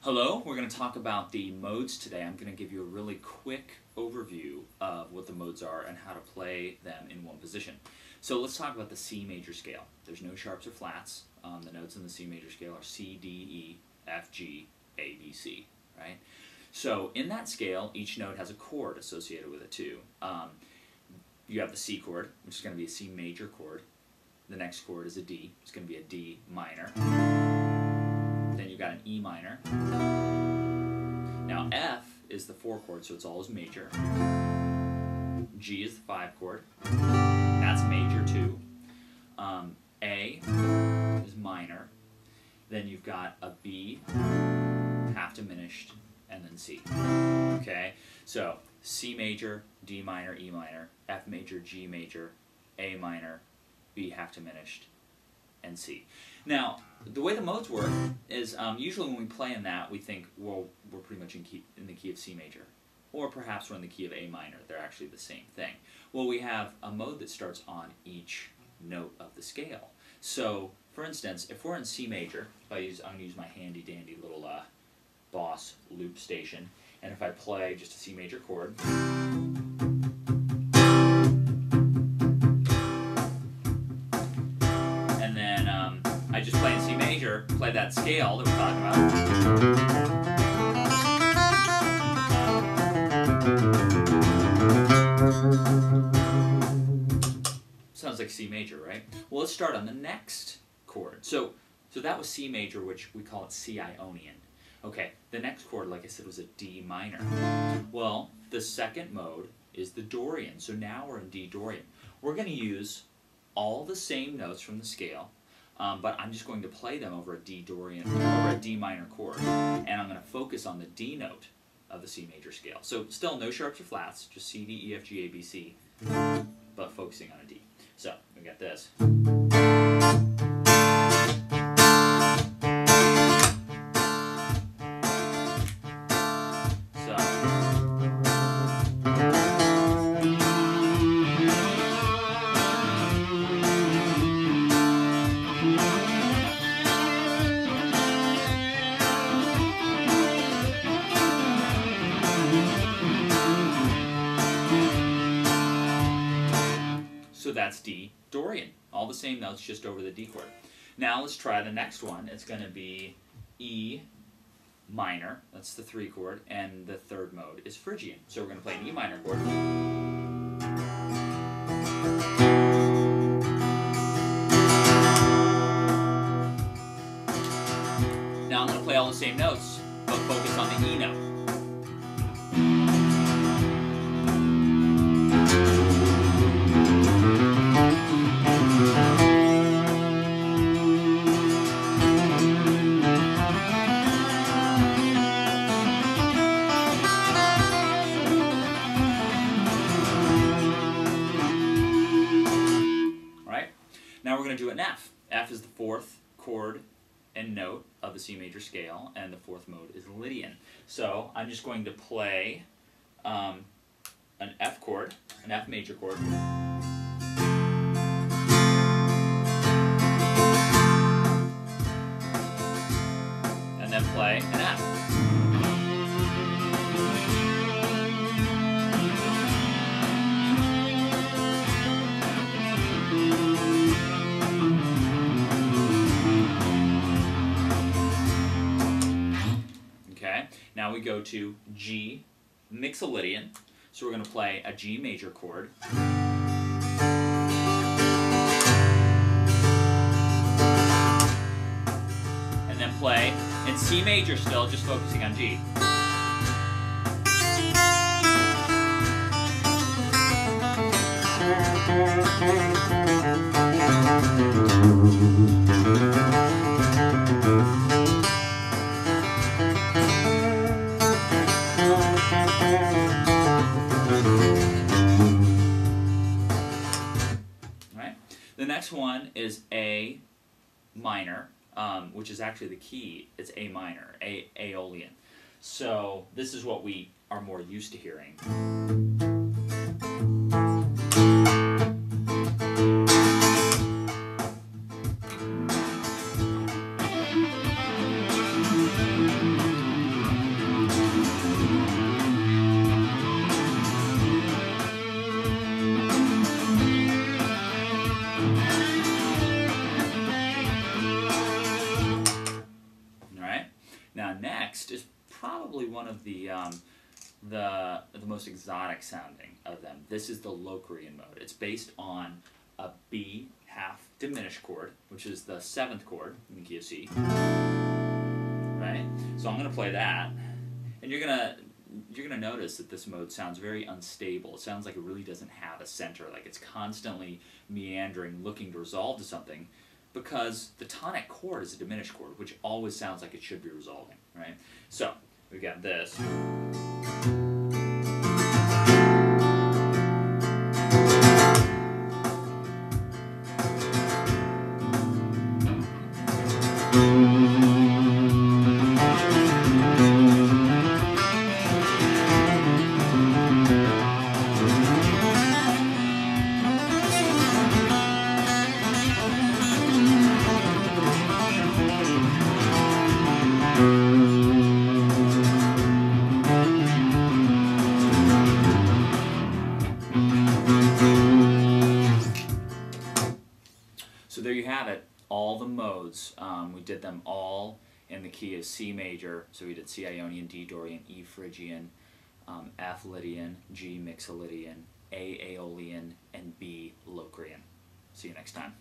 Hello, we're going to talk about the modes today. I'm going to give you a really quick overview of what the modes are and how to play them in one position. So let's talk about the C major scale. There's no sharps or flats. The notes in the C major scale are C, D, E, F, G, A, B, C, right? So in that scale, each note has a chord associated with it too. You have the C chord, which is going to be a C major chord. The next chord is a D. It's going to be a D minor. Then you've got an E minor. Now F is the 4 chord, so it's always major. G is the 5 chord. That's major too. A is minor. Then you've got a B, half diminished, and then C. Okay, so C major, D minor, E minor, F major, G major, A minor, B half diminished, and C. Now, the way the modes work is usually when we play in that, we think, well, we're pretty much in the key of C major. Or perhaps we're in the key of A minor. They're actually the same thing. Well, we have a mode that starts on each note of the scale. So, for instance, if we're in C major, I'm going to use my handy-dandy little Boss loop station, and if I play just a C major chord, and then I just play in C major, play that scale that we're talking about. Sounds like C major, right? Well, let's start on the next chord. So that was C major, which we call it C Ionian. Okay, the next chord, like I said, was a D minor. Well, the second mode is the Dorian. So now we're in D Dorian. We're going to use all the same notes from the scale, but I'm just going to play them over a D Dorian, over a D minor chord, and I'm going to focus on the D note of the C major scale. So still no sharps or flats, just C, D, E, F, G, A, B, C, but focusing on a D. So we got this. So that's D Dorian. All the same notes, just over the D chord. Now let's try the next one. It's going to be E minor. That's the 3 chord. And the third mode is Phrygian. So we're going to play an E minor chord. Now I'm going to play all the same notes, but focus on the E note. Now we're going to do an F. F is the 4th chord and note of the C major scale, and the 4th mode is Lydian. So I'm just going to play an F chord, an F major chord, and then play an F. Now we go to G mixolydian. So we're going to play a G major chord. And then play in C major still, just focusing on G. The next one is A minor, which is actually the key. It's A minor, Aeolian. So this is what we are more used to hearing. next is probably one of the most exotic sounding of them. This is the Locrian Mode. It's based on a B half diminished chord, which is the 7th chord in the key of C. Right? So I'm going to play that, and you're gonna notice that this mode sounds very unstable. It sounds like it really doesn't have a center, like it's constantly meandering, looking to resolve to something, because the tonic chord is a diminished chord, which always sounds like it should be resolving, right? So we've got this. So there you have it, all the modes. We did them all in the key of C major. So we did C Ionian, D Dorian, E Phrygian, F Lydian, G Mixolydian, A Aeolian, and B Locrian. See you next time.